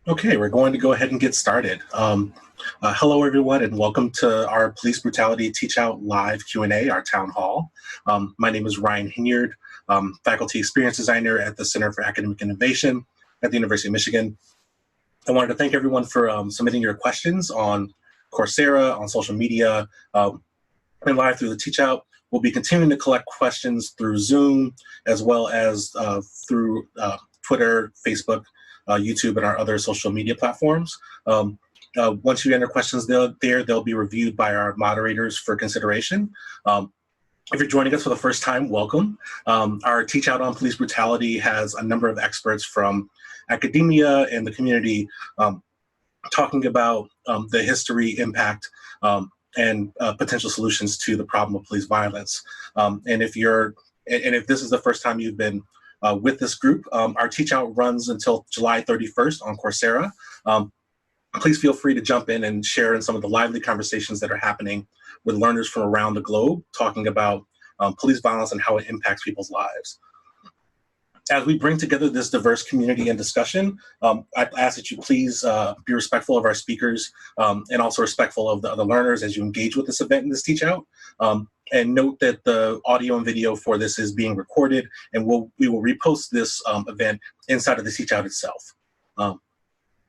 Okay, we're going to go ahead and get started. Hello, everyone, and welcome to our Police Brutality Teach Out Live Q&A, our town hall. My name is Ryan Hinyard, Faculty Experience Designer at the Center for Academic Innovation at the University of Michigan. I wanted to thank everyone for submitting your questions on Coursera, on social media, and live through the Teach Out. We'll be continuing to collect questions through Zoom, as well as through Twitter, Facebook, YouTube, and our other social media platforms. Once you enter questions there, they'll be reviewed by our moderators for consideration. If you're joining us for the first time, welcome. Our Teach Out on Police Brutality has a number of experts from academia and the community talking about the history, impact, and potential solutions to the problem of police violence. And if this is the first time you've been with this group, our Teach Out runs until July 31st on Coursera. Please feel free to jump in and share in some of the lively conversations that are happening with learners from around the globe, talking about police violence and how it impacts people's lives. As we bring together this diverse community and discussion, I ask that you please be respectful of our speakers and also respectful of the other learners as you engage with this event and this Teach Out. And note that the audio and video for this is being recorded, and we will repost this event inside of the Teach Out itself.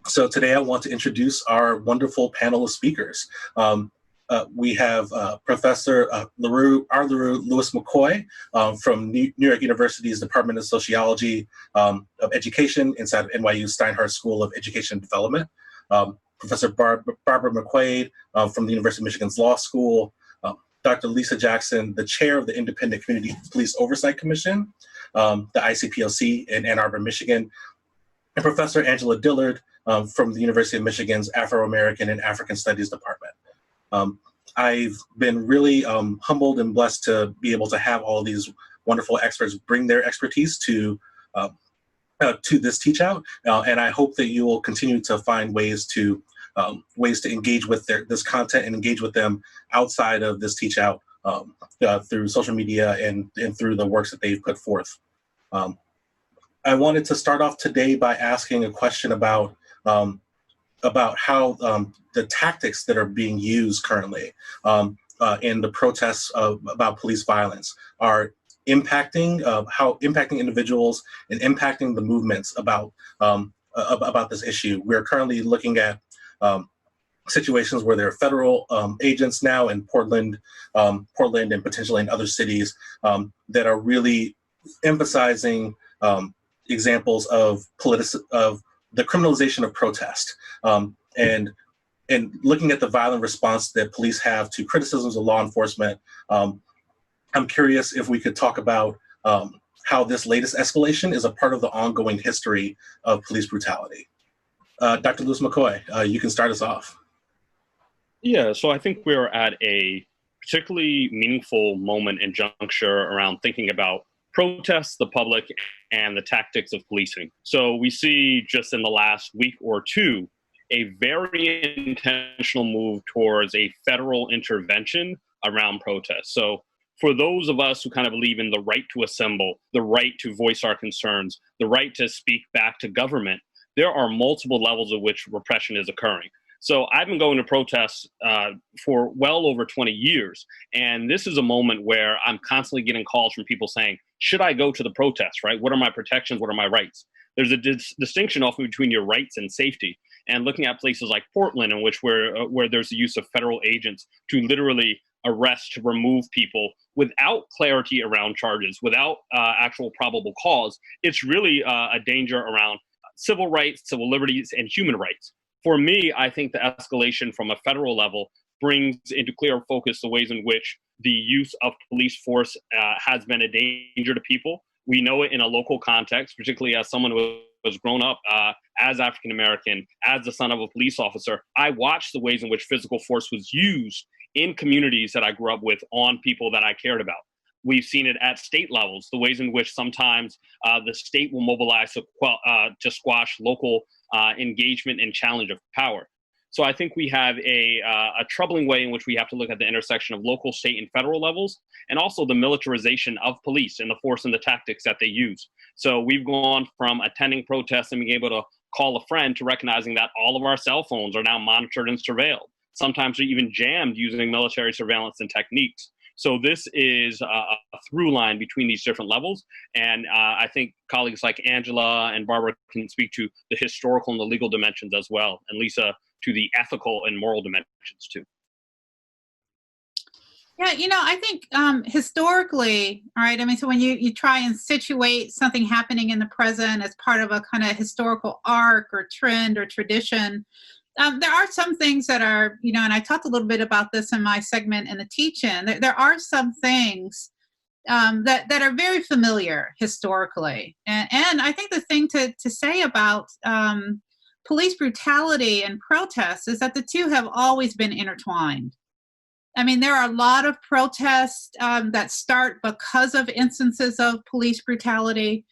So today I want to introduce our wonderful panel of speakers. We have Professor Lewis-McCoy from New York University's Department of Sociology of Education inside of NYU Steinhardt School of Education and Development. Professor Barbara McQuade from the University of Michigan's Law School. Dr. Lisa Jackson, the chair of the Independent Community Police Oversight Commission, the ICPOC in Ann Arbor, Michigan. And Professor Angela Dillard from the University of Michigan's Afro-American and African Studies Department. I've been really humbled and blessed to be able to have all of these wonderful experts bring their expertise to this Teach Out, and I hope that you will continue to find ways to engage with this content and engage with them outside of this Teach Out through social media and through the works that they've put forth. I wanted to start off today by asking a question about how the tactics that are being used currently in the protests about police violence are impacting individuals and impacting the movements about this issue. We're currently looking at situations where there are federal agents now in Portland and potentially in other cities that are really emphasizing examples of the criminalization of protest, and looking at the violent response that police have to criticisms of law enforcement. I'm curious if we could talk about how this latest escalation is a part of the ongoing history of police brutality. Dr. Lewis-McCoy, you can start us off. Yeah, so I think we're at a particularly meaningful moment and juncture around thinking about protests, the public, and the tactics of policing. So we see just in the last week or two, a very intentional move towards a federal intervention around protests. So for those of us who kind of believe in the right to assemble, the right to voice our concerns, the right to speak back to government, there are multiple levels of which repression is occurring. So I've been going to protests for well over 20 years. And this is a moment where I'm constantly getting calls from people saying, should I go to the protest, right? What are my protections? What are my rights? There's a distinction often between your rights and safety. And looking at places like Portland, in which where there's the use of federal agents to literally arrest, to remove people without clarity around charges, without actual probable cause, it's really a danger around civil rights, civil liberties, and human rights. For me, I think the escalation from a federal level brings into clear focus the ways in which the use of police force has been a danger to people. We know it in a local context, particularly as someone who has grown up as African-American, as the son of a police officer. I watched the ways in which physical force was used in communities that I grew up with on people that I cared about. We've seen it at state levels, the ways in which sometimes the state will mobilize to squash local engagement and challenge of power. So I think we have a troubling way in which we have to look at the intersection of local, state, and federal levels, and also the militarization of police and the force and the tactics that they use. So we've gone from attending protests and being able to call a friend to recognizing that all of our cell phones are now monitored and surveilled. Sometimes they're even jammed using military surveillance and techniques. So this is a through line between these different levels. And I think colleagues like Angela and Barbara can speak to the historical and the legal dimensions as well. And Lisa, to the ethical and moral dimensions too. Yeah, I think historically, all right, I mean, so when you try and situate something happening in the present as part of a kind of historical arc or trend or tradition, there are some things that are, and I talked a little bit about this in my segment in the teach-in, there are some things that are very familiar historically. And I think the thing to say about police brutality and protests is that the two have always been intertwined. I mean, there are a lot of protests that start because of instances of police brutality.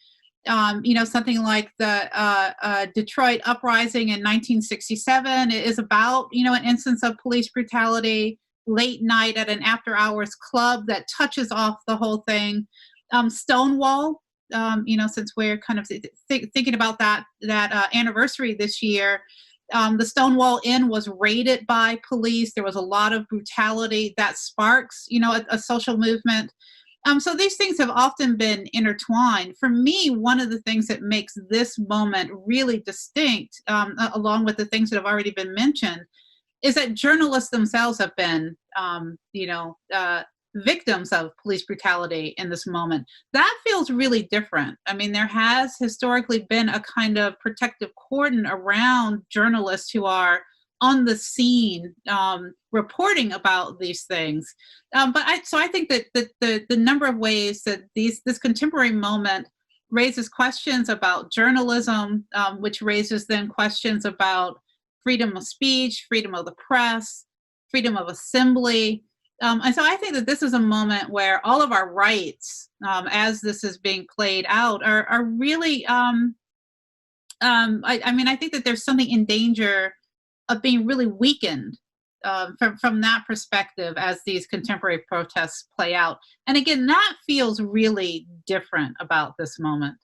Something like the Detroit uprising in 1967 is about, an instance of police brutality, late night at an after-hours club that touches off the whole thing. Stonewall, since we're kind of thinking about that anniversary this year, the Stonewall Inn was raided by police. There was a lot of brutality that sparks, a social movement. So these things have often been intertwined. For me, one of the things that makes this moment really distinct, along with the things that have already been mentioned, is that journalists themselves have been, victims of police brutality in this moment. That feels really different. I mean, there has historically been a kind of protective cordon around journalists who are on the scene reporting about these things. So I think that the number of ways that this contemporary moment raises questions about journalism, which raises then questions about freedom of speech, freedom of the press, freedom of assembly. And so I think that this is a moment where all of our rights, as this is being played out, are really, I think that there's something in danger of being really weakened from that perspective as these contemporary protests play out. And again, that feels really different about this moment.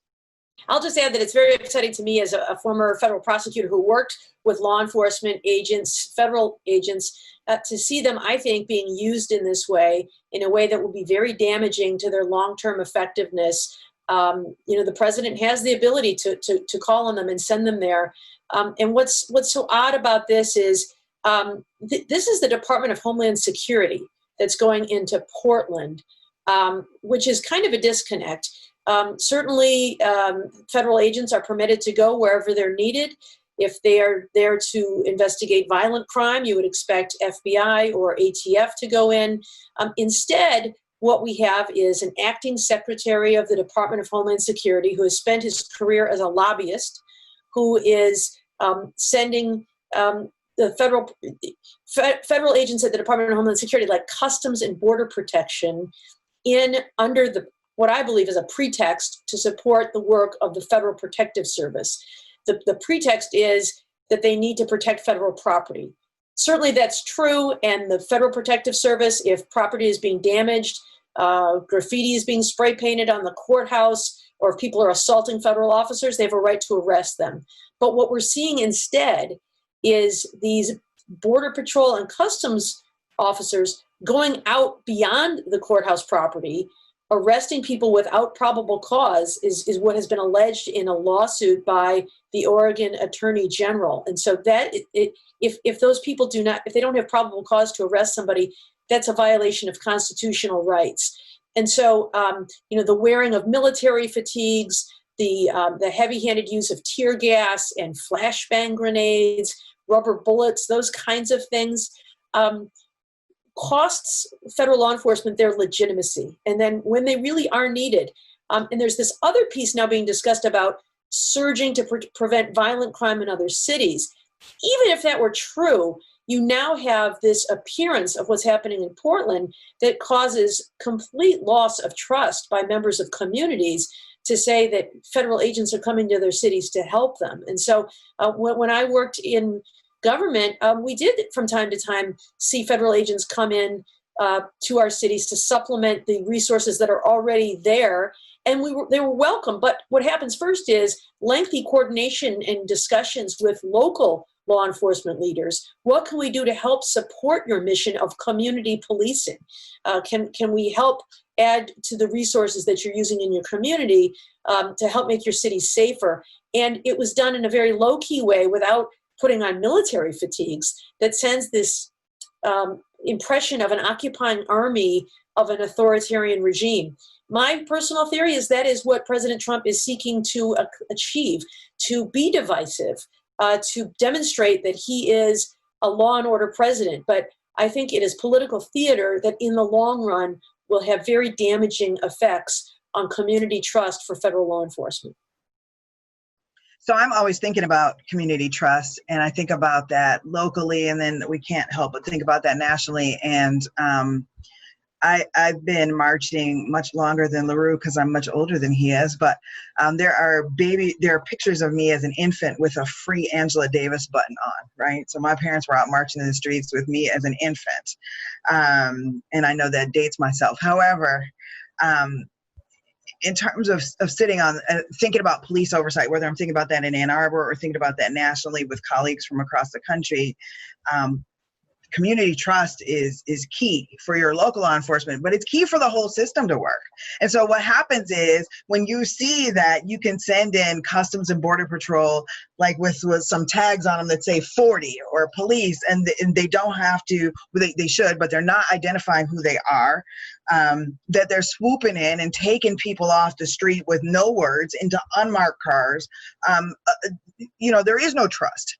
I'll just add that it's very exciting to me as a former federal prosecutor who worked with law enforcement agents, federal agents, to see them, I think, being used in this way, in a way that will be very damaging to their long-term effectiveness. The president has the ability to call on them and send them there. And what's so odd about this is this is the Department of Homeland Security that's going into Portland, which is kind of a disconnect. Certainly, federal agents are permitted to go wherever they're needed. If they are there to investigate violent crime, you would expect FBI or ATF to go in. Instead, what we have is an acting secretary of the Department of Homeland Security who has spent his career as a lobbyist, who is sending the federal agents at the Department of Homeland Security, like Customs and Border Protection, in under what I believe is a pretext to support the work of the Federal Protective Service. The pretext is that they need to protect federal property. Certainly that's true, and the Federal Protective Service, if property is being damaged, graffiti is being spray painted on the courthouse, or if people are assaulting federal officers, they have a right to arrest them. But what we're seeing instead is these Border Patrol and Customs officers going out beyond the courthouse property, arresting people without probable cause is what has been alleged in a lawsuit by the Oregon Attorney General. And so that if those people if they don't have probable cause to arrest somebody, that's a violation of constitutional rights. And so, the wearing of military fatigues, the heavy-handed use of tear gas and flashbang grenades, rubber bullets, those kinds of things, costs federal law enforcement their legitimacy. And then when they really are needed, and there's this other piece now being discussed about surging to prevent violent crime in other cities. Even if that were true, you now have this appearance of what's happening in Portland that causes complete loss of trust by members of communities to say that federal agents are coming to their cities to help them. And so when I worked in government, we did from time to time see federal agents come in to our cities to supplement the resources that are already there. And they were welcome. But what happens first is lengthy coordination and discussions with local law enforcement leaders. What can we do to help support your mission of community policing? Can we help add to the resources that you're using in your community to help make your city safer? And it was done in a very low-key way without putting on military fatigues that sends this impression of an occupying army of an authoritarian regime. My personal theory is that is what President Trump is seeking to achieve, to be divisive, to demonstrate that he is a law and order president. But I think it is political theater that in the long run will have very damaging effects on community trust for federal law enforcement. So I'm always thinking about community trust, and I think about that locally, and then we can't help but think about that nationally. And I've been marching much longer than LaRue because I'm much older than he is, but there are pictures of me as an infant with a Free Angela Davis button on, right? So my parents were out marching in the streets with me as an infant. And I know that dates myself. However, in terms of sitting on, thinking about police oversight, whether I'm thinking about that in Ann Arbor or thinking about that nationally with colleagues from across the country, community trust is key for your local law enforcement, but it's key for the whole system to work. And so what happens is when you see that you can send in Customs and Border Patrol, like with some tags on them that say 40 or police, and they don't have to, they should, but they're not identifying who they are, that they're swooping in and taking people off the street with no words into unmarked cars, there is no trust.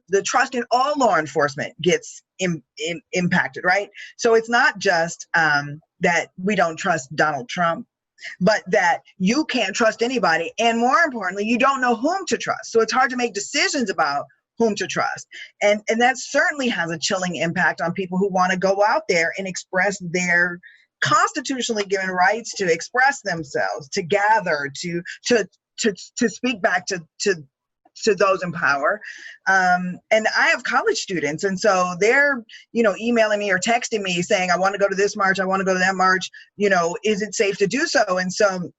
The trust in all law enforcement gets impacted, right? So it's not just that we don't trust Donald Trump, but that you can't trust anybody. And more importantly, you don't know whom to trust. So it's hard to make decisions about whom to trust. And that certainly has a chilling impact on people who want to go out there and express their constitutionally given rights to express themselves, to gather, to speak back to those in power. And I have college students, and so they're, emailing me or texting me saying, I want to go to this march, I want to go to that march, is it safe to do so? And so,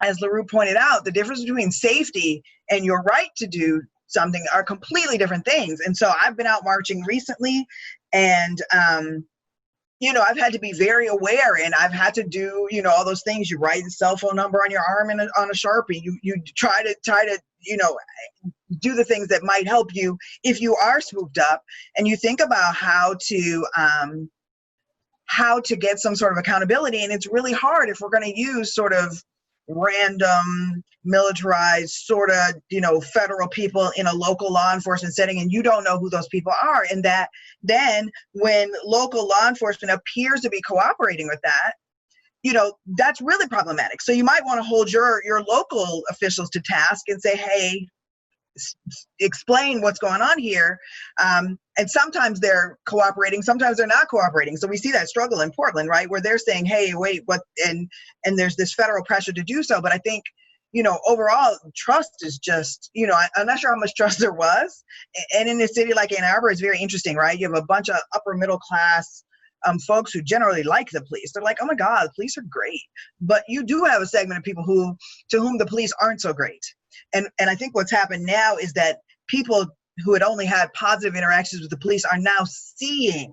as LaRue pointed out, the difference between safety and your right to do something are completely different things. And so I've been out marching recently, and I've had to be very aware, and I've had to do, all those things. You write the cell phone number on your arm and on a Sharpie. You try to do the things that might help you if you are swooped up, and you think about how to get some sort of accountability. And it's really hard if we're going to use sort of random militarized sort of, federal people in a local law enforcement setting, and you don't know who those people are. And that then when local law enforcement appears to be cooperating with that, that's really problematic. So you might want to hold your local officials to task and say, hey, explain what's going on here. And sometimes they're cooperating, sometimes they're not cooperating. So we see that struggle in Portland, right, where they're saying, hey, wait, what? And there's this federal pressure to do so. But I think, overall, trust is just, I'm not sure how much trust there was. And in a city like Ann Arbor, it's very interesting, right? You have a bunch of upper middle class folks who generally like the police. They're like, oh my God, the police are great. But you do have a segment of people to whom the police aren't so great. And I think what's happened now is that people who had only had positive interactions with the police are now seeing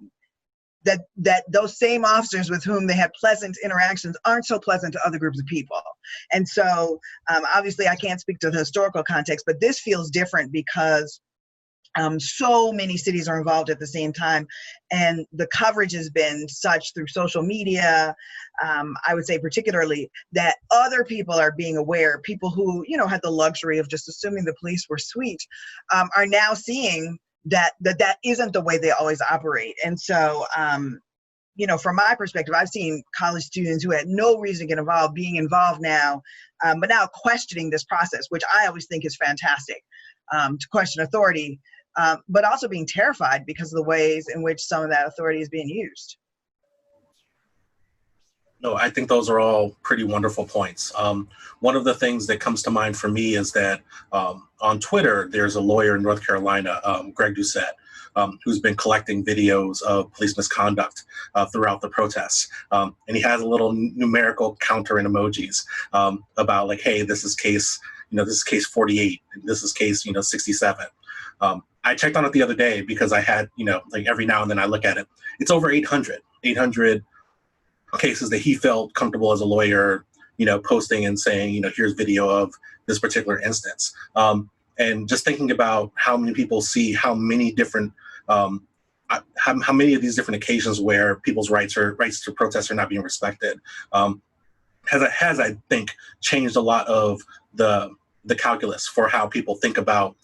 that those same officers with whom they had pleasant interactions aren't so pleasant to other groups of people. And so obviously I can't speak to the historical context, but this feels different because so many cities are involved at the same time, and the coverage has been such through social media, I would say particularly, that other people are being aware. People who, had the luxury of just assuming the police were sweet, are now seeing that isn't the way they always operate. And so, from my perspective, I've seen college students who had no reason to get involved being involved now, but now questioning this process, which I always think is fantastic, to question authority. But also being terrified because of the ways in which some of that authority is being used. No, I think those are all pretty wonderful points. One of the things that comes to mind for me is that on Twitter, there's a lawyer in North Carolina, Greg Doucette, who's been collecting videos of police misconduct throughout the protests. And he has a little numerical counter and emojis about like, hey, this is case, this is case 48, this is case, 67. I checked on it the other day because I had, like every now and then I look at it. It's over 800 cases that he felt comfortable as a lawyer, posting and saying, here's video of this particular instance. And just thinking about how many people see how many different, how many of these different occasions where people's rights to protest are not being respected, has I think changed a lot of the calculus for how people think about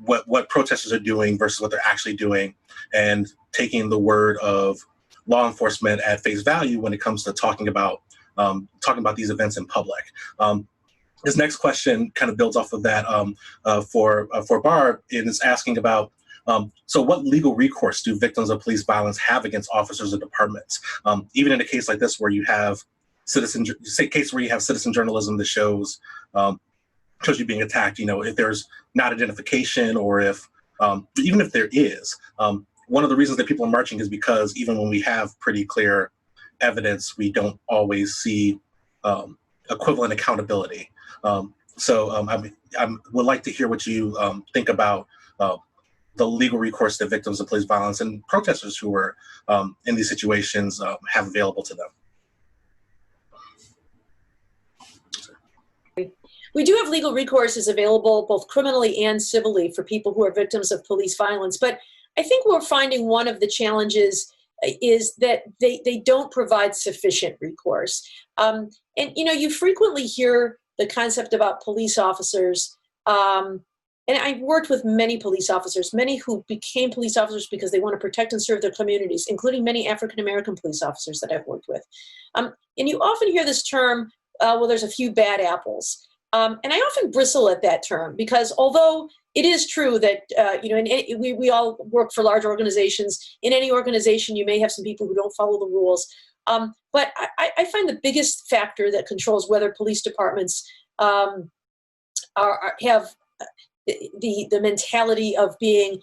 what protesters are doing versus what they're actually doing, and taking the word of law enforcement at face value when it comes to talking about these events in public. This next question kind of builds off of that for Barb, and is asking about, so what legal recourse do victims of police violence have against officers or departments? Even in a case like this where you have citizen journalism that shows you being attacked, if there's not identification, or if even if there is, one of the reasons that people are marching is because even when we have pretty clear evidence, we don't always see equivalent accountability. So I would like to hear what you think about the legal recourse that victims of police violence and protesters who are in these situations have available to them. We do have legal recourses available both criminally and civilly for people who are victims of police violence. But I think we're finding one of the challenges is that they don't provide sufficient recourse. And, you frequently hear the concept about police officers. And I've worked with many police officers, many who became police officers because they want to protect and serve their communities, including many African-American police officers that I've worked with. And you often hear this term, well, there's a few bad apples. And I often bristle at that term because although it is true that, we all work for large organizations. In any organization, you may have some people who don't follow the rules. But I find the biggest factor that controls whether police departments have the mentality of being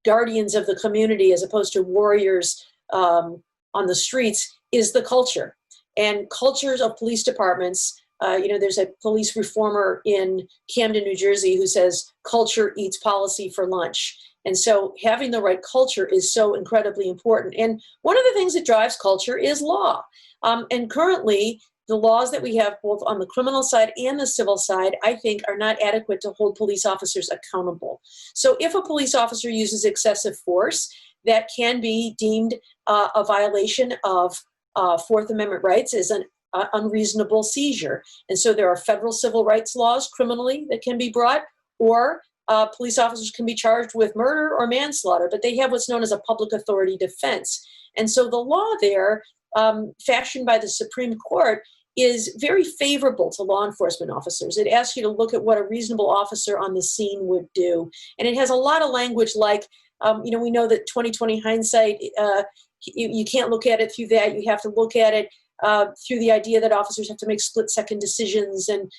guardians of the community as opposed to warriors on the streets is the culture. And cultures of police departments, there's a police reformer in Camden, New Jersey, who says culture eats policy for lunch. And so having the right culture is so incredibly important. And one of the things that drives culture is law. And currently, the laws that we have both on the criminal side and the civil side, I think, are not adequate to hold police officers accountable. So if a police officer uses excessive force, that can be deemed a violation of Fourth Amendment rights as an unreasonable seizure. And so there are federal civil rights laws criminally that can be brought, or police officers can be charged with murder or manslaughter, but they have what's known as a public authority defense. And so the law there, fashioned by the Supreme Court, is very favorable to law enforcement officers. It asks you to look at what a reasonable officer on the scene would do. And it has a lot of language like, we know that 20/20 hindsight, you can't look at it through that. You have to look at it through the idea that officers have to make split-second decisions and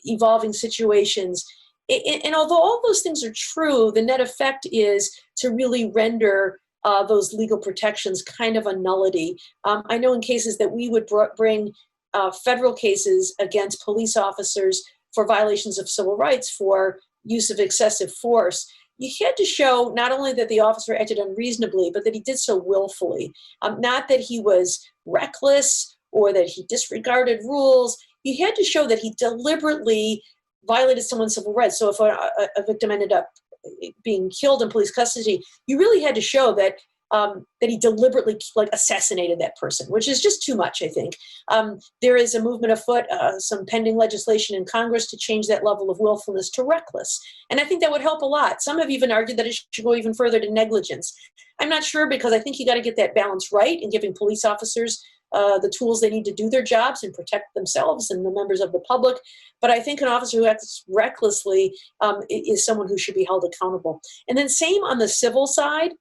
evolving situations. And although all those things are true, the net effect is to really render those legal protections kind of a nullity. I know in cases that we would bring federal cases against police officers for violations of civil rights for use of excessive force, you had to show not only that the officer acted unreasonably, but that he did so willfully. Not that he was reckless or that he disregarded rules. You had to show that he deliberately violated someone's civil rights. So if a victim ended up being killed in police custody, you really had to show that that he deliberately assassinated that person, which is just too much, I think. There is a movement afoot, some pending legislation in Congress to change that level of willfulness to reckless. And I think that would help a lot. Some have even argued that it should go even further to negligence. I'm not sure, because I think you got to get that balance right in giving police officers the tools they need to do their jobs and protect themselves and the members of the public. But I think an officer who acts recklessly is someone who should be held accountable. And then same on the civil side.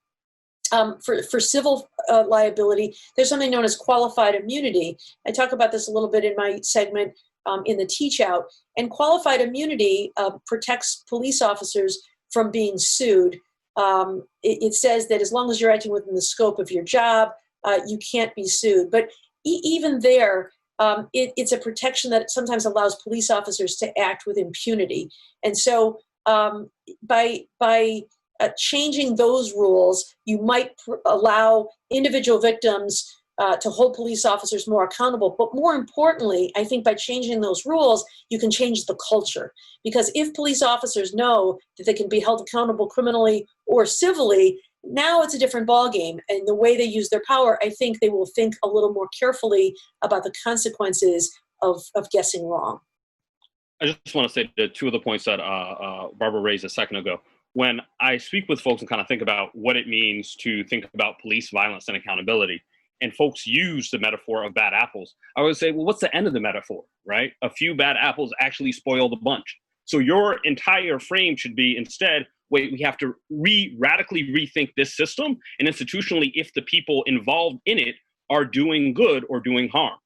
For civil liability, there's something known as qualified immunity. I talk about this a little bit in my segment in the teach out. And qualified immunity protects police officers from being sued it says that as long as you're acting within the scope of your job, you can't be sued. But even there, it's a protection that sometimes allows police officers to act with impunity. And so by changing those rules, you might allow individual victims to hold police officers more accountable. But more importantly, I think by changing those rules, you can change the culture. Because if police officers know that they can be held accountable criminally or civilly, now it's a different ballgame. And the way they use their power, I think they will think a little more carefully about the consequences of guessing wrong. I just want to say the two of the points that Barbara raised a second ago. When I speak with folks and kind of think about what it means to think about police violence and accountability, and folks use the metaphor of bad apples, I would say, well, what's the end of the metaphor, right? A few bad apples actually spoil the bunch. So your entire frame should be instead, wait, we have to radically rethink this system, and institutionally, if the people involved in it are doing good or doing harm.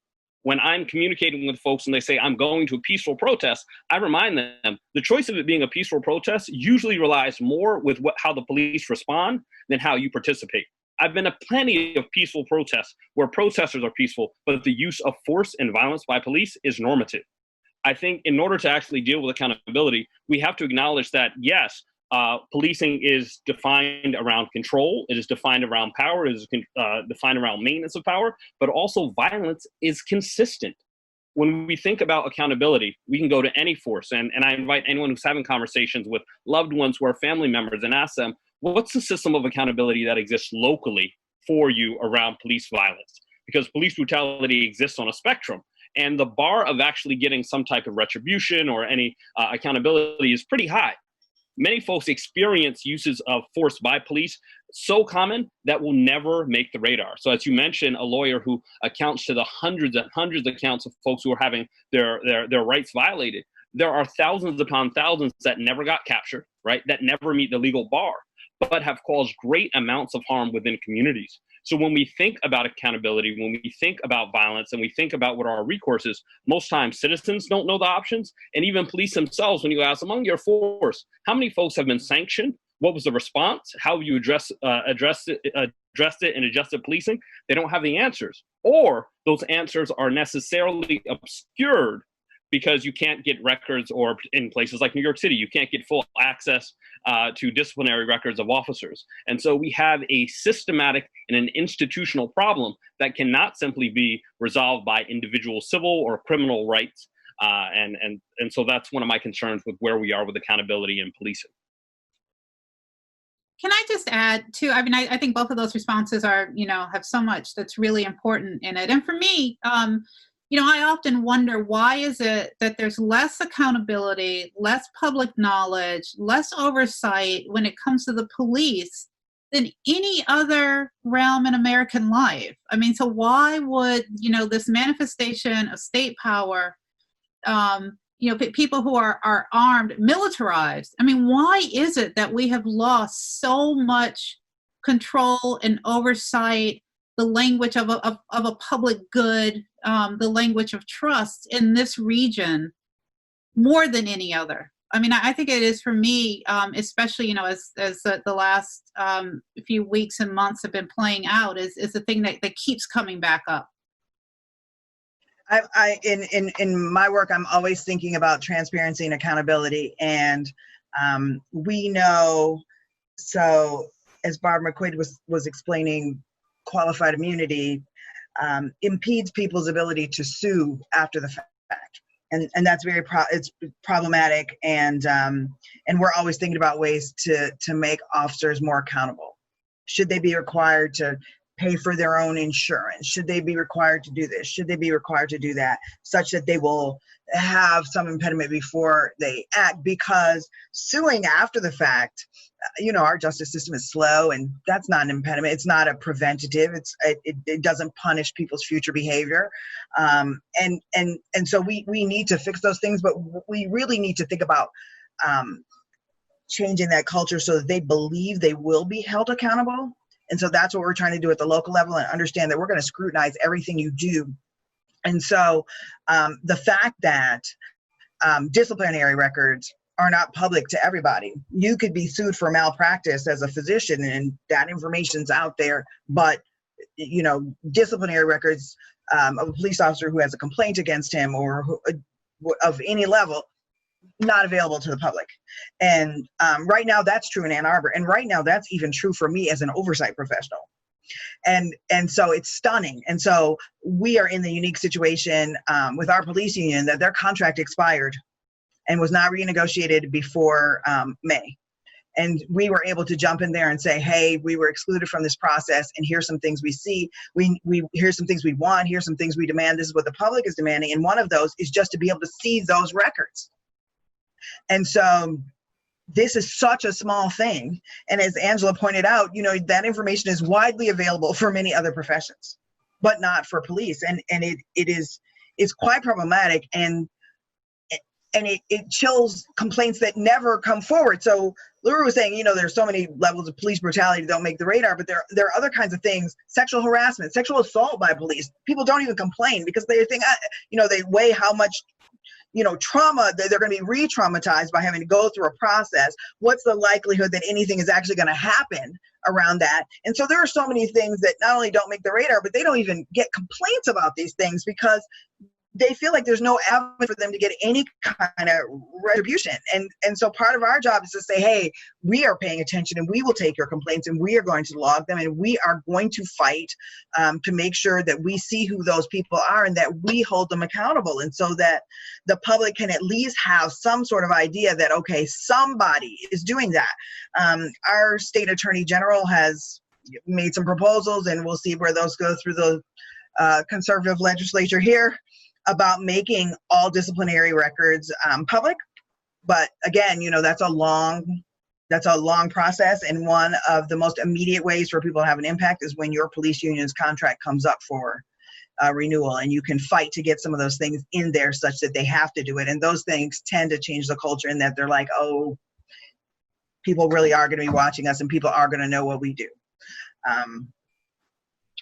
When I'm communicating with folks and they say, I'm going to a peaceful protest, I remind them the choice of it being a peaceful protest usually relies more with how the police respond than how you participate. I've been to plenty of peaceful protests where protesters are peaceful, but the use of force and violence by police is normative. I think in order to actually deal with accountability, we have to acknowledge that, yes, policing is defined around control, it is defined around power, it is defined around maintenance of power, but also violence is consistent. When we think about accountability, we can go to any force, and I invite anyone who's having conversations with loved ones who are family members and ask them, what's the system of accountability that exists locally for you around police violence? Because police brutality exists on a spectrum, and the bar of actually getting some type of retribution or any accountability is pretty high. Many folks experience uses of force by police so common that will never make the radar. So as you mentioned, a lawyer who accounts to the hundreds and hundreds of counts of folks who are having their rights violated, there are thousands upon thousands that never got captured, right? That never meet the legal bar, but have caused great amounts of harm within communities. So when we think about accountability, when we think about violence, and we think about what are our recourses, most times citizens don't know the options, and even police themselves, when you ask among your force, how many folks have been sanctioned? What was the response? How have you addressed it and adjusted policing? They don't have the answers, or those answers are necessarily obscured because you can't get records, or in places like New York City, you can't get full access to disciplinary records of officers. And so we have a systematic and an institutional problem that cannot simply be resolved by individual civil or criminal rights. And so that's one of my concerns with where we are with accountability in policing. Can I just add too, I mean, I think both of those responses are, have so much that's really important in it. And for me, I often wonder, why is it that there's less accountability, less public knowledge, less oversight when it comes to the police than any other realm in American life? I mean, so why would, this manifestation of state power, people who are armed, militarized, I mean, why is it that we have lost so much control and oversight, the language of a public good, the language of trust in this region more than any other? I mean, I think it is for me, especially, as the last few weeks and months have been playing out, is the thing that keeps coming back up. In my work, I'm always thinking about transparency and accountability. And we know, so as Barbara McQuade was explaining, qualified immunity impedes people's ability to sue after the fact. And that's very it's problematic. And we're always thinking about ways to make officers more accountable. Should they be required to pay for their own insurance? Should they be required to do this? Should they be required to do that, such that they will have some impediment before they act? Because suing after the fact, our justice system is slow, and that's not an impediment. It's not a preventative. It doesn't punish people's future behavior. And so we need to fix those things, but we really need to think about changing that culture so that they believe they will be held accountable. And so that's what we're trying to do at the local level, and understand that we're going to scrutinize everything you do. And so the fact that disciplinary records are not public to everybody. You could be sued for malpractice as a physician, and that information's out there, but you know, disciplinary records of a police officer who has a complaint against him or who, of any level, not available to the public. And right now that's true in Ann Arbor, and right now that's even true for me as an oversight professional. And so it's stunning. And so we are in the unique situation with our police union that their contract expired and was not renegotiated before May. And we were able to jump in there and say, hey, we were excluded from this process, and here's some things we see. Here's some things we want. Here's some things we demand. This is what the public is demanding. And one of those is just to be able to see those records. And so this is such a small thing. And as Angela pointed out, you know, that information is widely available for many other professions, but not for police. And it's quite problematic. And it chills complaints that never come forward. So Laura was saying, you know, there's so many levels of police brutality that don't make the radar, but there are other kinds of things: sexual harassment, sexual assault by police. People don't even complain because they think, you know, they weigh how much, you know, trauma they're going to be re-traumatized by having to go through a process. What's the likelihood that anything is actually going to happen around that? And so there are so many things that not only don't make the radar, but they don't even get complaints about these things because they feel like there's no avenue for them to get any kind of retribution. And so part of our job is to say, hey, we are paying attention and we will take your complaints and we are going to log them and we are going to fight to make sure that we see who those people are and that we hold them accountable. And so that the public can at least have some sort of idea that, okay, somebody is doing that. Our state attorney general has made some proposals, and we'll see where those go through the conservative legislature here, about making all disciplinary records public. But again, you know, that's a long process. And one of the most immediate ways for people to have an impact is when your police union's contract comes up for renewal, and you can fight to get some of those things in there such that they have to do it. And those things tend to change the culture in that they're like, oh, people really are going to be watching us and people are going to know what we do.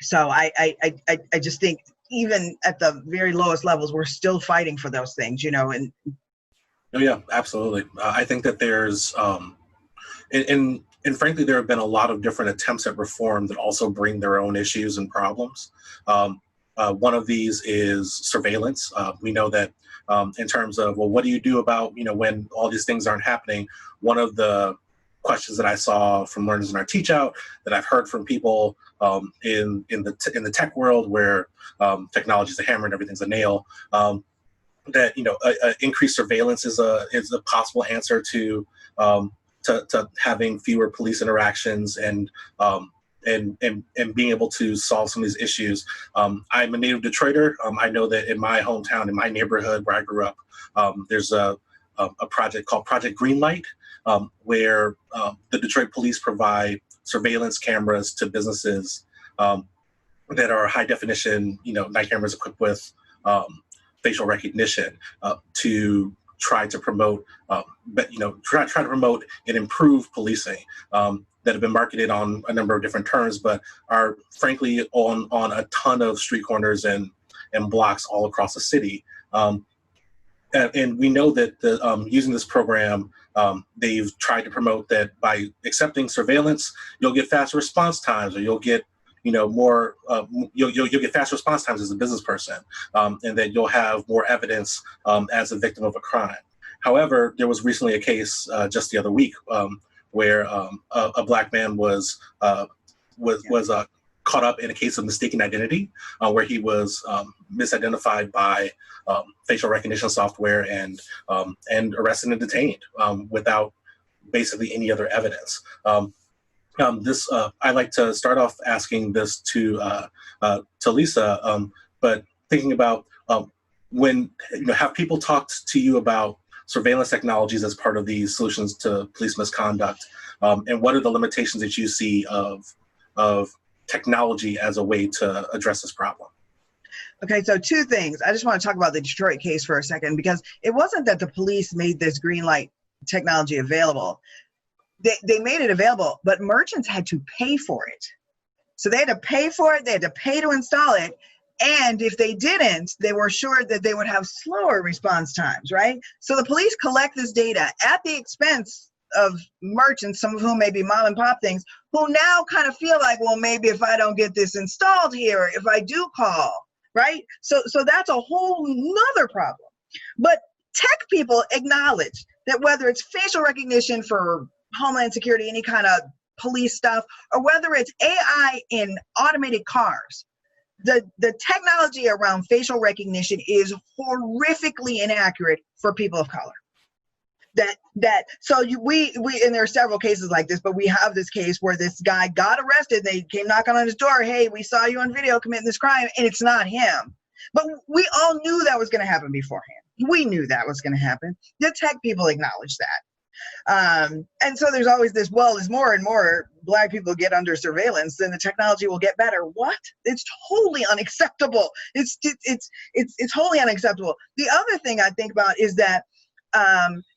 So I just think, even at the very lowest levels, we're still fighting for those things, you know. And oh yeah, absolutely. I think that there's and frankly, there have been a lot of different attempts at reform that also bring their own issues and problems. One of these is surveillance. We know that in terms of, well, what do you do about, you know, when all these things aren't happening? One of the questions that I saw from learners in our teach out, that I've heard from people in the tech world where technology is a hammer and everything's a nail, that, you know, increased surveillance is a possible answer to having fewer police interactions and being able to solve some of these issues. I'm a native Detroiter. I know that in my hometown, in my neighborhood where I grew up, there's a project called Project Greenlight, where the Detroit police provide surveillance cameras to businesses that are high definition, you know, night cameras equipped with facial recognition to try to promote, try to promote and improve policing that have been marketed on a number of different terms, but are frankly on a ton of street corners and blocks all across the city. And we know that using this program, they've tried to promote that by accepting surveillance, you'll get faster response times, or you'll get, you know, more, you'll get faster response times as a business person, and that you'll have more evidence as a victim of a crime. However, there was recently a case just the other week where a Black man was caught up in a case of mistaken identity, where he was misidentified by facial recognition software and arrested and detained without basically any other evidence. I like to start off asking this to Lisa, but thinking about when, you know, have people talked to you about surveillance technologies as part of these solutions to police misconduct, and what are the limitations that you see of technology as a way to address this problem? Okay, so two things. I just want to talk about the Detroit case for a second, because it wasn't that the police made this green light technology available. They made it available, but merchants had to pay for it. So they had to pay for it, they had to pay to install it, And if they didn't, they were assured that they would have slower response times, right? So the police collect this data at the expense of merchants, some of whom may be mom and pop things, who now kind of feel like, well, maybe if I don't get this installed here, if I do call, right? So that's a whole nother problem. But tech people acknowledge that whether it's facial recognition for Homeland Security, any kind of police stuff, or whether it's AI in automated cars, the technology around facial recognition is horrifically inaccurate for people of color. We and there are several cases like this, but we have this case where this guy got arrested. They came knocking on his door. Hey, we saw you on video committing this crime, and it's not him. But we all knew that was going to happen beforehand. We knew that was going to happen. The tech people acknowledge that. And so there's always this, well, as more and more Black people get under surveillance, then the technology will get better. What? It's totally unacceptable. It's wholly unacceptable. The other thing I think about is that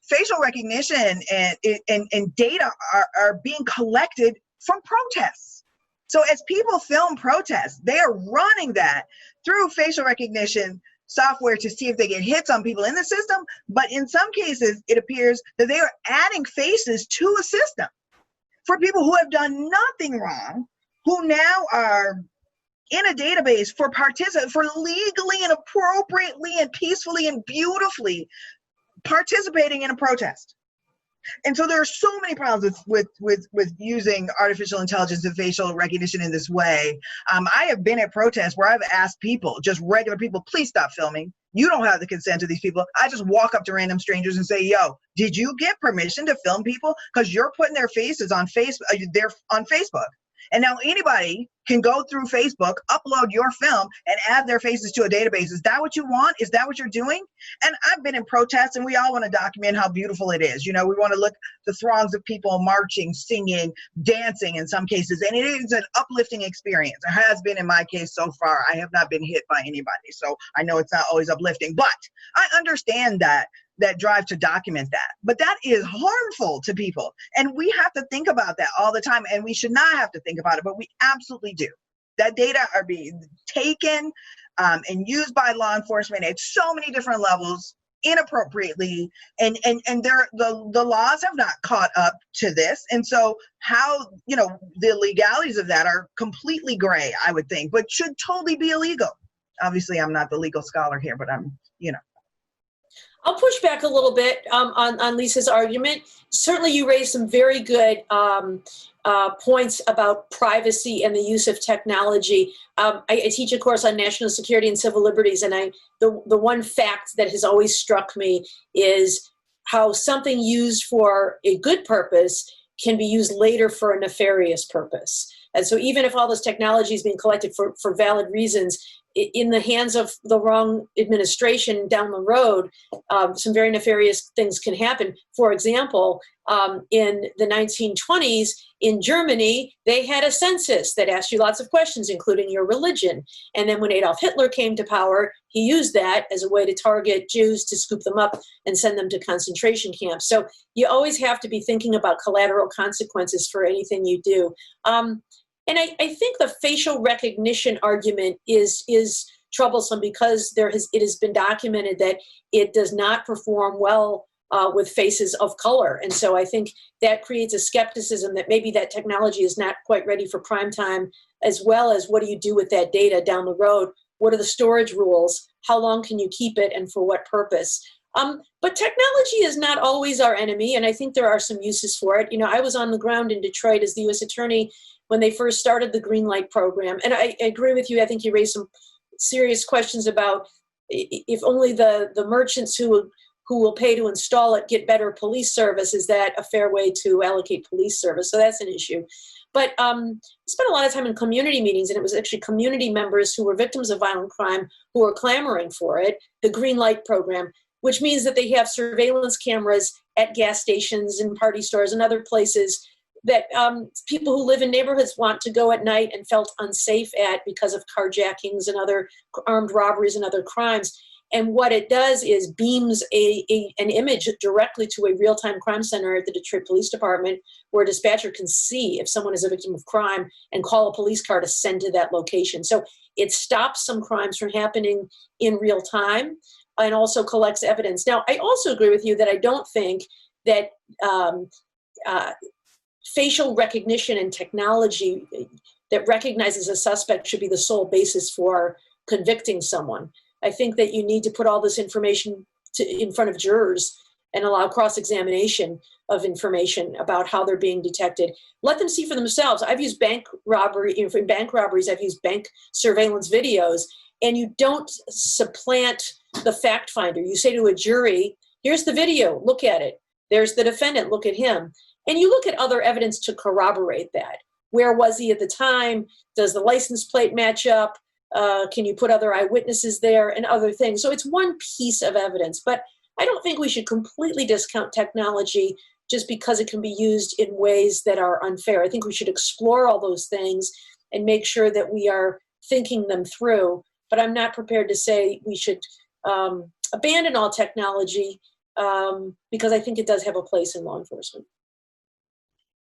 facial recognition and data are being collected from protests. So as people film protests, they are running that through facial recognition software to see if they get hits on people in the system. But in some cases, it appears that they are adding faces to a system for people who have done nothing wrong, who now are in a database for legally and appropriately and peacefully and beautifully participating in a protest. And so there are so many problems with using artificial intelligence and facial recognition in this way. I have been at protests where I've asked people, just regular people, please stop filming. You don't have the consent of these people. I just walk up to random strangers and say, yo, did you get permission to film people? Because you're putting their faces on they're on Facebook. And now anybody can go through Facebook, upload your film, and add their faces to a database. Is that what you want? Is that what you're doing? And I've been in protests, and we all want to document how beautiful it is. You know, we want to look the throngs of people marching, singing, dancing in some cases. And it is an uplifting experience. It has been in my case so far. I have not been hit by anybody. So I know it's not always uplifting. But I understand that drive to document that. But that is harmful to people. And we have to think about that all the time. And we should not have to think about it, but we absolutely do. That data are being taken and used by law enforcement at so many different levels inappropriately. And the laws have not caught up to this. And so how, the legalities of that are completely gray, I would think, but should totally be illegal. Obviously, I'm not the legal scholar here, but I'm. I'll push back a little bit on Lisa's argument. Certainly, you raised some very good points about privacy and the use of technology. I teach a course on national security and civil liberties, and the one fact that has always struck me is how something used for a good purpose can be used later for a nefarious purpose. And so even if all this technology is being collected for valid reasons, in the hands of the wrong administration down the road, some very nefarious things can happen. For example, in the 1920s in Germany, they had a census that asked you lots of questions, including your religion. And then when Adolf Hitler came to power, he used that as a way to target Jews, to scoop them up and send them to concentration camps. So you always have to be thinking about collateral consequences for anything you do. And I think the facial recognition argument is troublesome because it has been documented that it does not perform well with faces of color. And so I think that creates a skepticism that maybe that technology is not quite ready for prime time, as well as what do you do with that data down the road? What are the storage rules? How long can you keep it and for what purpose? But technology is not always our enemy, and I think there are some uses for it. I was on the ground in Detroit as the U.S. Attorney when they first started the Green Light program. And I agree with you. I think you raised some serious questions about if only the merchants who will pay to install it get better police service. Is that a fair way to allocate police service? So that's an issue. But I spent a lot of time in community meetings, and it was actually community members who were victims of violent crime who were clamoring for it, the Green Light program, which means that they have surveillance cameras at gas stations and party stores and other places that people who live in neighborhoods want to go at night and felt unsafe at because of carjackings and other armed robberies and other crimes. And what it does is beams an image directly to a real-time crime center at the Detroit Police Department, where a dispatcher can see if someone is a victim of crime and call a police car to send to that location. So it stops some crimes from happening in real time and also collects evidence. Now, I also agree with you that I don't think that facial recognition and technology that recognizes a suspect should be the sole basis for convicting someone. I think that you need to put all this information in front of jurors and allow cross-examination of information about how they're being detected. Let them see for themselves. I've used bank robbery, in bank robberies, I've used bank surveillance videos, and you don't supplant the fact finder. You say to a jury, here's the video, look at it. There's the defendant, look at him. And you look at other evidence to corroborate that. Where was he at the time? Does the license plate match up? Can you put other eyewitnesses there and other things? So it's one piece of evidence, but I don't think we should completely discount technology just because it can be used in ways that are unfair. I think we should explore all those things and make sure that we are thinking them through, but I'm not prepared to say we should abandon all technology because I think it does have a place in law enforcement.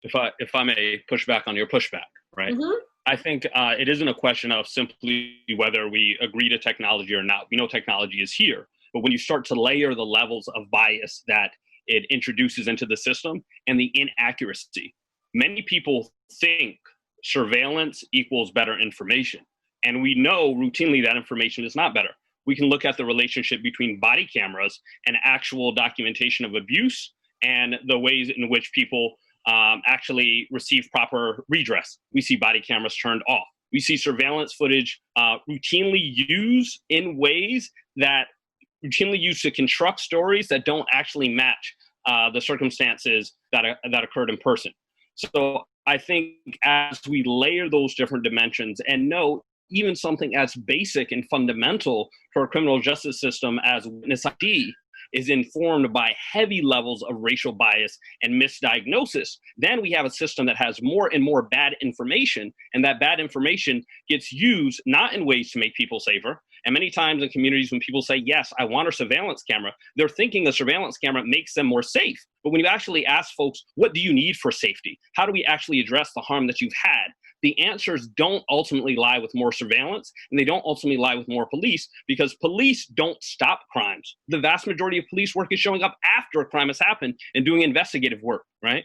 If I may push back on your pushback, right? Mm-hmm. I think it isn't a question of simply whether we agree to technology or not. We know technology is here, but when you start to layer the levels of bias that it introduces into the system and the inaccuracy, many people think surveillance equals better information. And we know routinely that information is not better. We can look at the relationship between body cameras and actual documentation of abuse and the ways in which people actually receive proper redress. We see body cameras turned off. We see surveillance footage routinely used in ways that routinely used to construct stories that don't actually match the circumstances that occurred in person. So I think as we layer those different dimensions and know even something as basic and fundamental for a criminal justice system as witness ID is informed by heavy levels of racial bias and misdiagnosis, then we have a system that has more and more bad information, and that bad information gets used not in ways to make people safer. And many times in communities when people say, yes, I want a surveillance camera, they're thinking a surveillance camera makes them more safe. But when you actually ask folks, what do you need for safety? How do we actually address the harm that you've had? The answers don't ultimately lie with more surveillance, and they don't ultimately lie with more police, because police don't stop crimes. The vast majority of police work is showing up after a crime has happened and doing investigative work, right?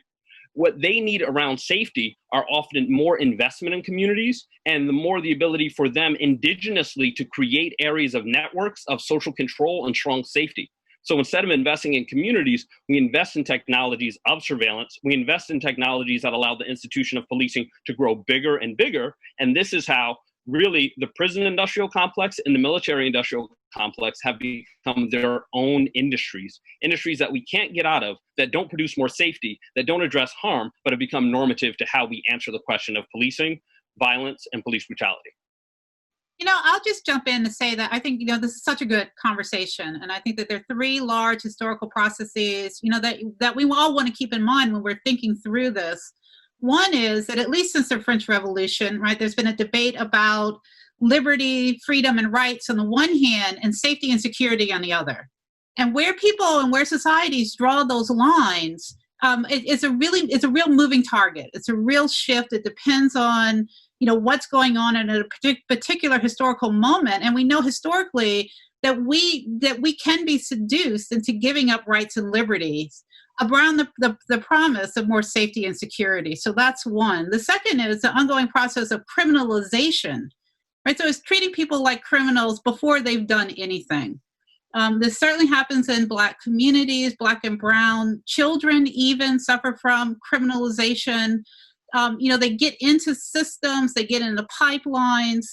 What they need around safety are often more investment in communities and the more the ability for them indigenously to create areas of networks of social control and strong safety. So instead of investing in communities, we invest in technologies of surveillance. We invest in technologies that allow the institution of policing to grow bigger and bigger. And this is how really the prison industrial complex and the military industrial complex have become their own industries that we can't get out of, that don't produce more safety, that don't address harm, but have become normative to how we answer the question of policing, violence, and police brutality. You know, I'll just jump in to say that I think, this is such a good conversation. And I think that there are three large historical processes, that we all want to keep in mind when we're thinking through this. One is that at least since the French Revolution, right, there's been a debate about liberty, freedom, and rights on the one hand, and safety and security on the other. And where people and where societies draw those lines, it's a real moving target. It's a real shift. It depends on what's going on in a particular historical moment. And we know historically that we can be seduced into giving up rights and liberties around the promise of more safety and security. So that's one. The second is the ongoing process of criminalization, right? So it's treating people like criminals before they've done anything. This certainly happens in Black communities. Black and brown children even suffer from criminalization. They get into systems, they get into pipelines,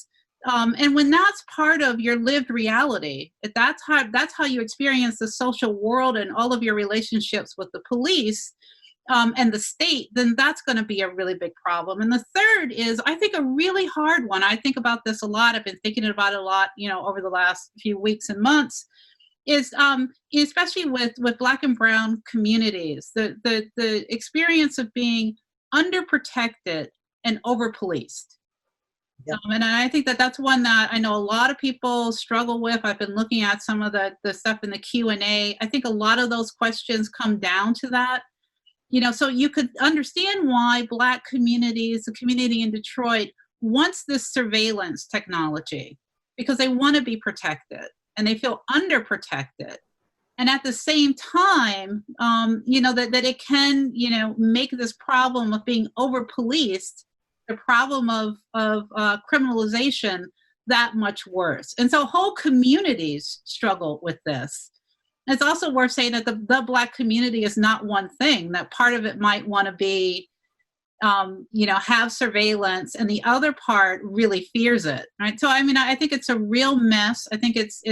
and when that's part of your lived reality, that's how you experience the social world and all of your relationships with the police and the state, then that's going to be a really big problem. And the third is, I think, a really hard one. I think about this a lot. I've been thinking about it a lot, over the last few weeks and months. Is especially with Black and brown communities, the experience of being underprotected and over-policed. And I think that that's one that I know a lot of people struggle with. I've been looking at some of the stuff in the Q&A. I think a lot of those questions come down to that. So you could understand why Black communities, the community in Detroit, wants this surveillance technology because they want to be protected and they feel underprotected. And at the same time, that it can, make this problem of being over-policed, the problem of criminalization, that much worse. And so whole communities struggle with this. And it's also worth saying that the Black community is not one thing, that part of it might want to be, have surveillance, and the other part really fears it, right? So, I think it's a real mess. I think it's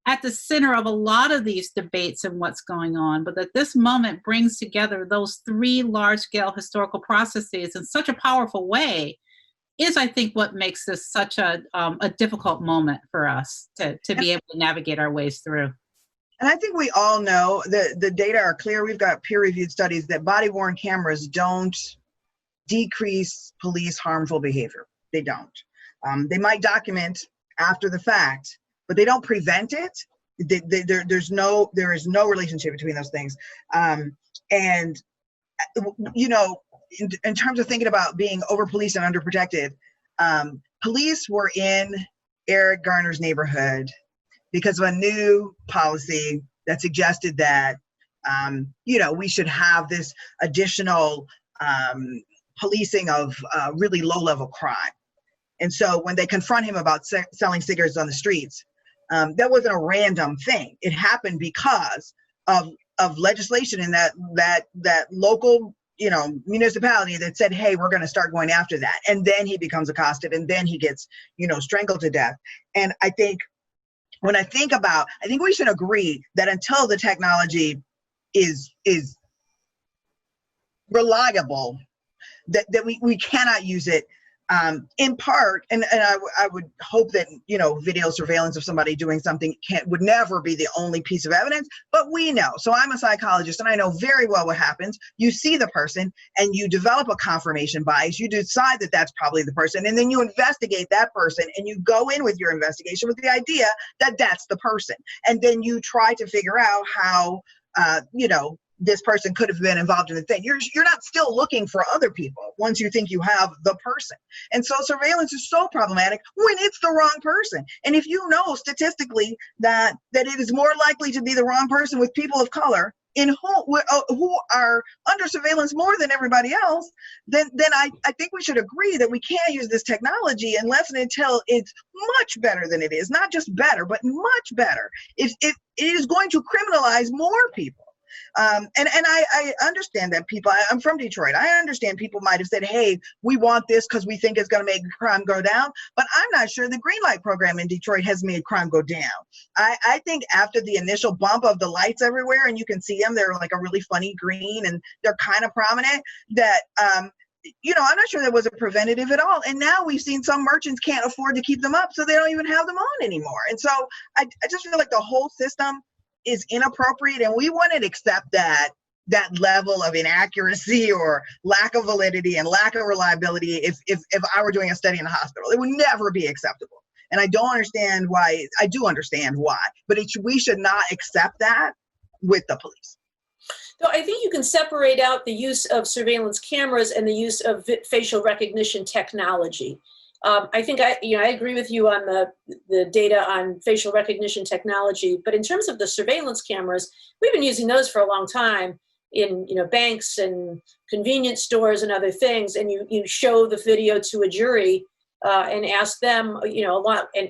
at the center of a lot of these debates and what's going on, but that this moment brings together those three large-scale historical processes in such a powerful way is, I think, what makes this such a difficult moment for us to be able to navigate our ways through. And I think we all know that the data are clear. We've got peer-reviewed studies that body-worn cameras don't decrease police harmful behavior. They don't. They might document after the fact, but they don't prevent it. There is no relationship between those things. In terms of thinking about being over-policed and underprotected, police were in Eric Garner's neighborhood because of a new policy that suggested that, we should have this additional policing of really low-level crime. And so when they confront him about selling cigarettes on the streets, that wasn't a random thing. It happened because of legislation in that local, municipality that said, hey, we're going to start going after that. And then he becomes accosted, and then he gets, strangled to death. And I think I think we should agree that until the technology is reliable, that we cannot use it. In part, and I would hope that, video surveillance of somebody doing something would never be the only piece of evidence, but we know. So I'm a psychologist and I know very well what happens. You see the person and you develop a confirmation bias. You decide that that's probably the person, and then you investigate that person, and you go in with your investigation with the idea that that's the person. And then you try to figure out how, this person could have been involved in the thing. You're not still looking for other people once you think you have the person. And so surveillance is so problematic when it's the wrong person. And if you know statistically that it is more likely to be the wrong person with people of color who are under surveillance more than everybody else, then I think we should agree that we can't use this technology unless and until it's much better than it is. Not just better, but much better. It is going to criminalize more people. And I understand that people, I'm from Detroit. I understand people might have said, hey, we want this because we think it's going to make crime go down. But I'm not sure the green light program in Detroit has made crime go down. I think after the initial bump of the lights everywhere, and you can see them, they're like a really funny green and they're kind of prominent, that, I'm not sure that was a preventative at all. And now we've seen some merchants can't afford to keep them up, so they don't even have them on anymore. And so I just feel like the whole system is inappropriate, and we wouldn't accept that level of inaccuracy or lack of validity and lack of reliability if I were doing a study in a hospital. It would never be acceptable. And I don't understand why. I do understand why, but we should not accept that with the police. So I think you can separate out the use of surveillance cameras and the use of facial recognition technology. I think I agree with you on the data on facial recognition technology, but in terms of the surveillance cameras, we've been using those for a long time in banks and convenience stores and other things, and you show the video to a jury and ask them a lot, and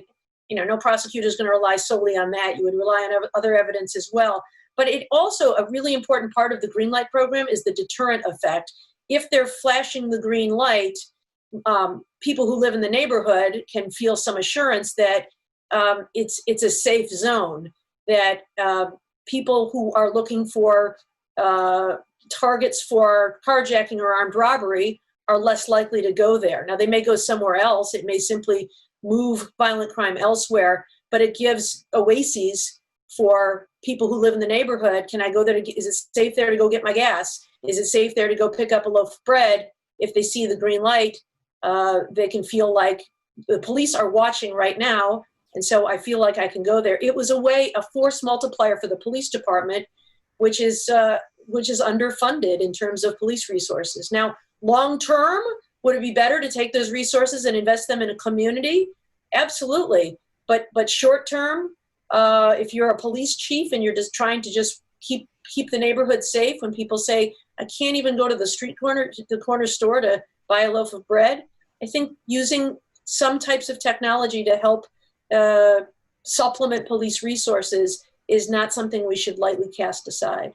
no prosecutor is going to rely solely on that. You would rely on other evidence as well. But it also, a really important part of the green light program is the deterrent effect. If they're flashing the green light, people who live in the neighborhood can feel some assurance that it's a safe zone, that people who are looking for targets for carjacking or armed robbery are less likely to go there. Now, they may go somewhere else. It may simply move violent crime elsewhere, but it gives oases for people who live in the neighborhood. Can I go there? Is it safe there to go get my gas? Is it safe there to go pick up a loaf of bread if they see the green light? They can feel like the police are watching right now, and so I feel like I can go there. It was a force multiplier for the police department, which is underfunded in terms of police resources. Now, long term, would it be better to take those resources and invest them in a community? Absolutely. But short term, if you're a police chief and you're just trying to just keep the neighborhood safe, when people say, I can't even go to the corner store to buy a loaf of bread, I think using some types of technology to help supplement police resources is not something we should lightly cast aside.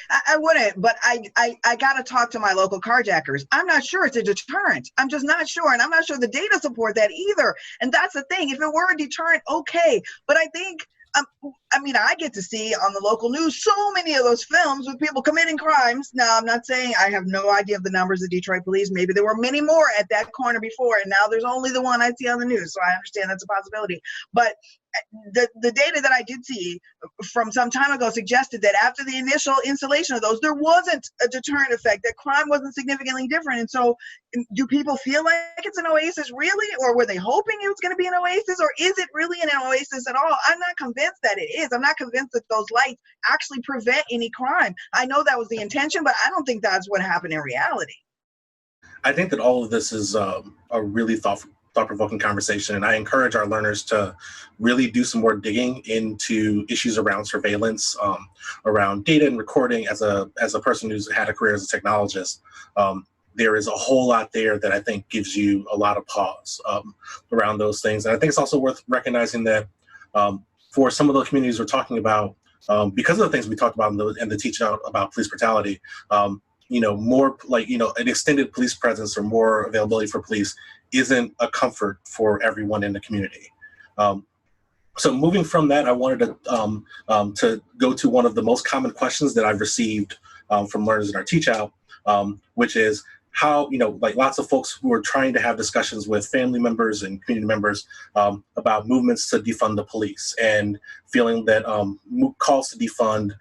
I wouldn't, but I got to talk to my local carjackers. I'm not sure it's a deterrent. I'm just not sure. And I'm not sure the data support that either. And that's the thing. If it were a deterrent, okay. But I think, I get to see on the local news so many of those films with people committing crimes. Now, I'm not saying I have no idea of the numbers of Detroit police. Maybe there were many more at that corner before, and now there's only the one I see on the news. So I understand that's a possibility. But the data that I did see from some time ago suggested that after the initial installation of those, there wasn't a deterrent effect, that crime wasn't significantly different. And so do people feel like it's an oasis really, or were they hoping it was going to be an oasis, or is it really an oasis at all? I'm not convinced that it is. I'm not convinced that those lights actually prevent any crime. I know that was the intention, but I don't think that's what happened in reality. I think that all of this is a really thought-provoking conversation, and I encourage our learners to really do some more digging into issues around surveillance, around data and recording. As a person who's had a career as a technologist, there is a whole lot there that I think gives you a lot of pause around those things. And I think it's also worth recognizing that for some of the communities we're talking about, because of the things we talked about in the teach out about police brutality, more like, an extended police presence or more availability for police isn't a comfort for everyone in the community. So moving from that, I wanted to go to one of the most common questions that I've received from learners in our teach out, which is how, lots of folks who are trying to have discussions with family members and community members about movements to defund the police, and feeling that calls to defund,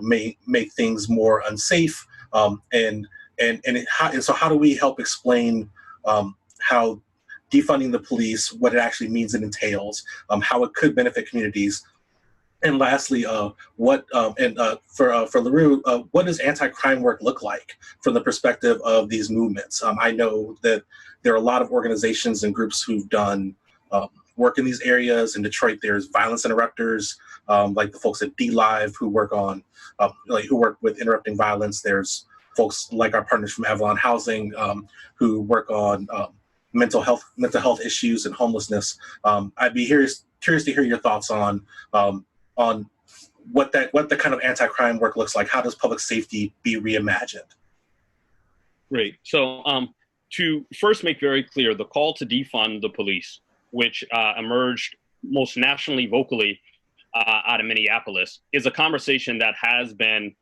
may make things more unsafe. So how do we help explain how defunding the police, what it actually means and entails, how it could benefit communities? And lastly, for LaRue, what does anti-crime work look like from the perspective of these movements? I know that there are a lot of organizations and groups who've done work in these areas. In Detroit, there's violence interrupters, like the folks at DLive who work on, who work with interrupting violence. There's folks like our partners from Avalon Housing who work on mental health issues and homelessness. I'd be curious to hear your thoughts on what the kind of anti-crime work looks like. How does public safety be reimagined? Great. So to first make very clear, the call to defund the police, which emerged most nationally vocally out of Minneapolis, is a conversation that has been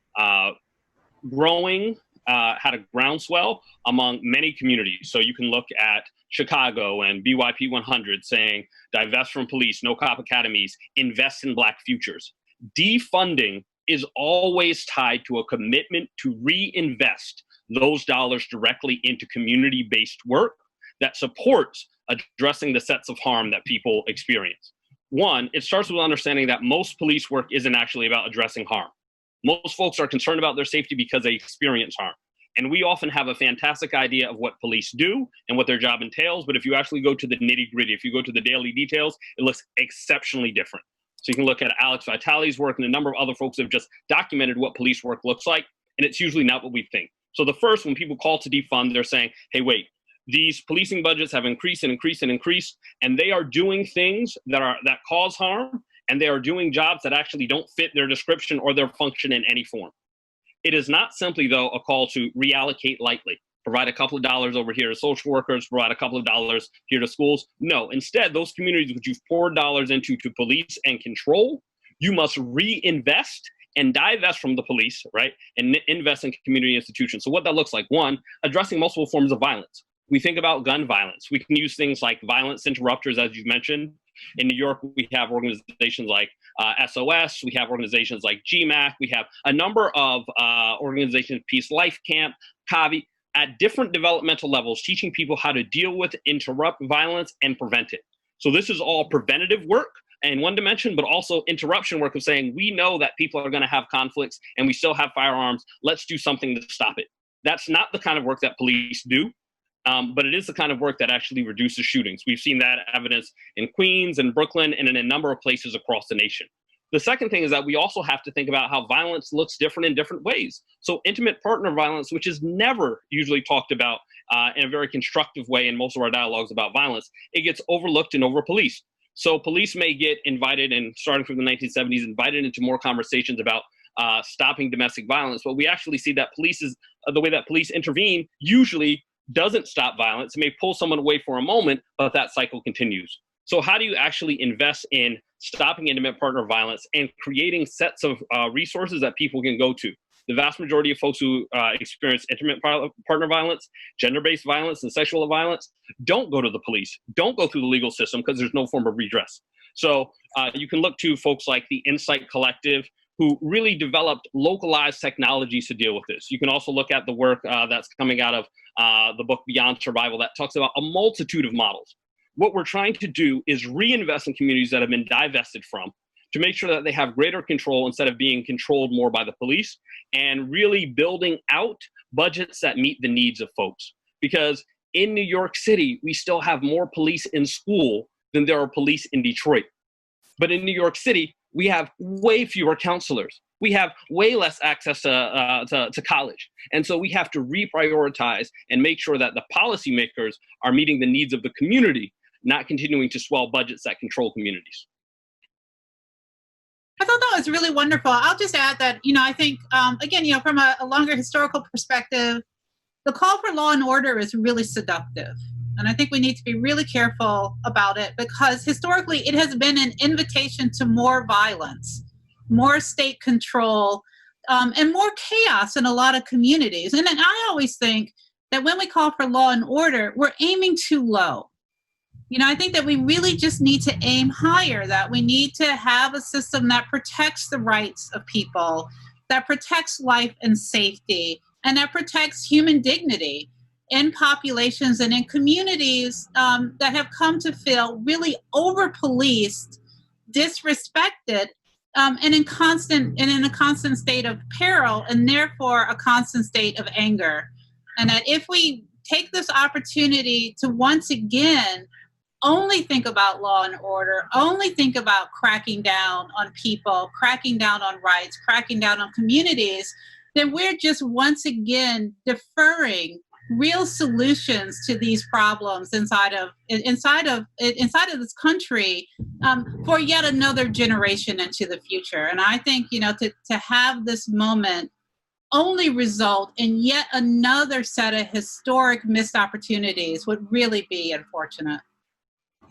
growing, had a groundswell among many communities. So you can look at Chicago and BYP 100 saying, divest from police, no cop academies, invest in Black futures. Defunding is always tied to a commitment to reinvest those dollars directly into community-based work that supports addressing the sets of harm that people experience. One, it starts with understanding that most police work isn't actually about addressing harm. Most folks are concerned about their safety because they experience harm. And we often have a fantastic idea of what police do and what their job entails, but if you actually go to the nitty-gritty, if you go to the daily details, it looks exceptionally different. So you can look at Alex Vitale's work and a number of other folks have just documented what police work looks like, and it's usually not what we think. So the first, when people call to defund, they're saying, hey, wait, these policing budgets have increased and increased and increased, and they are doing things that cause harm, and they are doing jobs that actually don't fit their description or their function in any form. It is not simply, though, a call to reallocate lightly, provide a couple of dollars over here to social workers, provide a couple of dollars here to schools. No, instead, those communities which you've poured dollars into to police and control, you must reinvest and divest from the police, right, and invest in community institutions. So what that looks like, one, addressing multiple forms of violence. We think about gun violence. We can use things like violence interrupters, as you've mentioned. In New York, we have organizations like SOS. We have organizations like GMAC. We have a number of organizations, Peace Life Camp, CAVI. at different developmental levels, teaching people how to deal with, interrupt violence, and prevent it. So this is all preventative work in one dimension, but also interruption work of saying, we know that people are going to have conflicts and we still have firearms. Let's do something to stop it. That's not the kind of work that police do, but it is the kind of work that actually reduces shootings. We've seen that evidence in Queens and Brooklyn and in a number of places across the nation. The second thing is that we also have to think about how violence looks different in different ways. So intimate partner violence, which is never usually talked about in a very constructive way in most of our dialogues about violence, it gets overlooked and over-policed. So police may get invited, and starting from the 1970s, invited into more conversations about stopping domestic violence, but we actually see that the way that police intervene usually doesn't stop violence. It may pull someone away for a moment, but that cycle continues. So how do you actually invest in stopping intimate partner violence and creating sets of resources that people can go to? The vast majority of folks who experience intimate partner violence, gender-based violence, and sexual violence don't go to the police, don't go through the legal system because there's no form of redress. So you can look to folks like the Insight Collective, who really developed localized technologies to deal with this. You can also look at the work that's coming out of the book Beyond Survival that talks about a multitude of models. What we're trying to do is reinvest in communities that have been divested from, to make sure that they have greater control instead of being controlled more by the police, and really building out budgets that meet the needs of folks. Because in New York City, we still have more police in school than there are police in Detroit. But in New York City, we have way fewer counselors. We have way less access to college. And so we have to reprioritize and make sure that the policymakers are meeting the needs of the community, not continuing to swell budgets that control communities. I thought that was really wonderful. I'll just add that, I think, again, from a longer historical perspective, the call for law and order is really seductive. And I think we need to be really careful about it, because historically it has been an invitation to more violence, more state control, and more chaos in a lot of communities. And I always think that when we call for law and order, we're aiming too low. I think that we really just need to aim higher, that we need to have a system that protects the rights of people, that protects life and safety, and that protects human dignity in populations and in communities that have come to feel really over-policed, disrespected, and in a constant state of peril, and therefore a constant state of anger. And that if we take this opportunity to once again only think about law and order, only think about cracking down on people, cracking down on rights, cracking down on communities, then we're just once again deferring real solutions to these problems inside of this country for yet another generation into the future. And I think, to have this moment only result in yet another set of historic missed opportunities would really be unfortunate.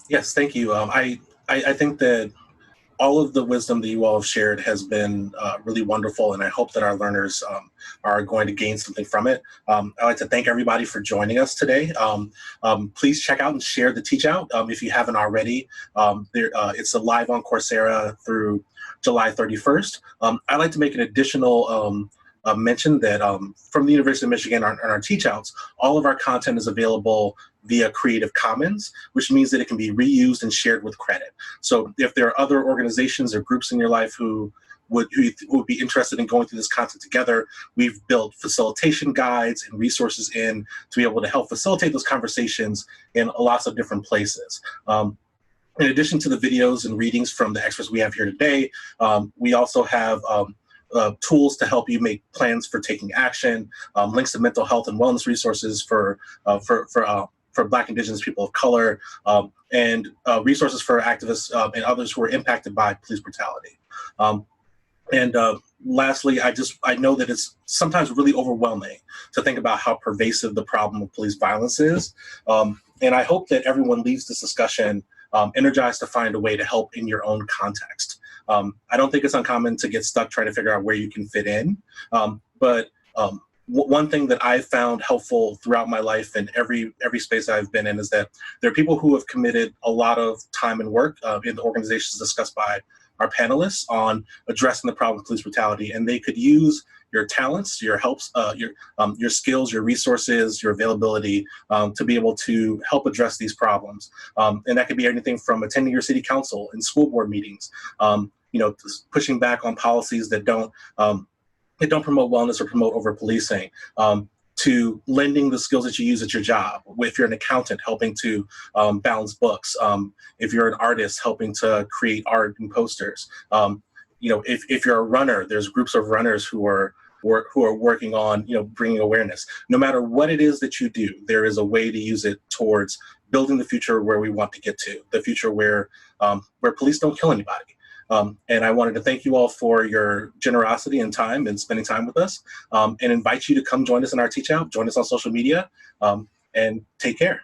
Yes, thank you. I think that all of the wisdom that you all have shared has been really wonderful, and I hope that our learners are going to gain something from it. I'd like to thank everybody for joining us today. Please check out and share the Teach Out if you haven't already. It's live on Coursera through July 31st. I'd like to make an additional mention that from the University of Michigan on our Teach Outs, all of our content is available via Creative Commons, which means that it can be reused and shared with credit. So if there are other organizations or groups in your life who would be interested in going through this content together, we've built facilitation guides and resources to be able to help facilitate those conversations in lots of different places. In addition to the videos and readings from the experts we have here today, we also have tools to help you make plans for taking action, links to mental health and wellness resources for Black, Indigenous people of color, and resources for activists and others who are impacted by police brutality. Lastly, I know that it's sometimes really overwhelming to think about how pervasive the problem of police violence is. And I hope that everyone leaves this discussion energized to find a way to help in your own context. I don't think it's uncommon to get stuck trying to figure out where you can fit in. But one thing that I've found helpful throughout my life in every space I've been in is that there are people who have committed a lot of time and work in the organizations discussed by our panelists on addressing the problem of police brutality, and they could use talents, your helps, your skills, your resources, your availability to be able to help address these problems. And that could be anything from attending your city council and school board meetings, pushing back on policies that don't promote wellness or promote over policing, to lending the skills that you use at your job. If you're an accountant, helping to balance books. If you're an artist, helping to create art and posters. If you're a runner, there's groups of runners who are working on, bringing awareness. No matter what it is that you do, there is a way to use it towards building the future where we want to get to, the future where police don't kill anybody. And I wanted to thank you all for your generosity and time and spending time with us, and invite you to come join us in our teach out, join us on social media, and take care.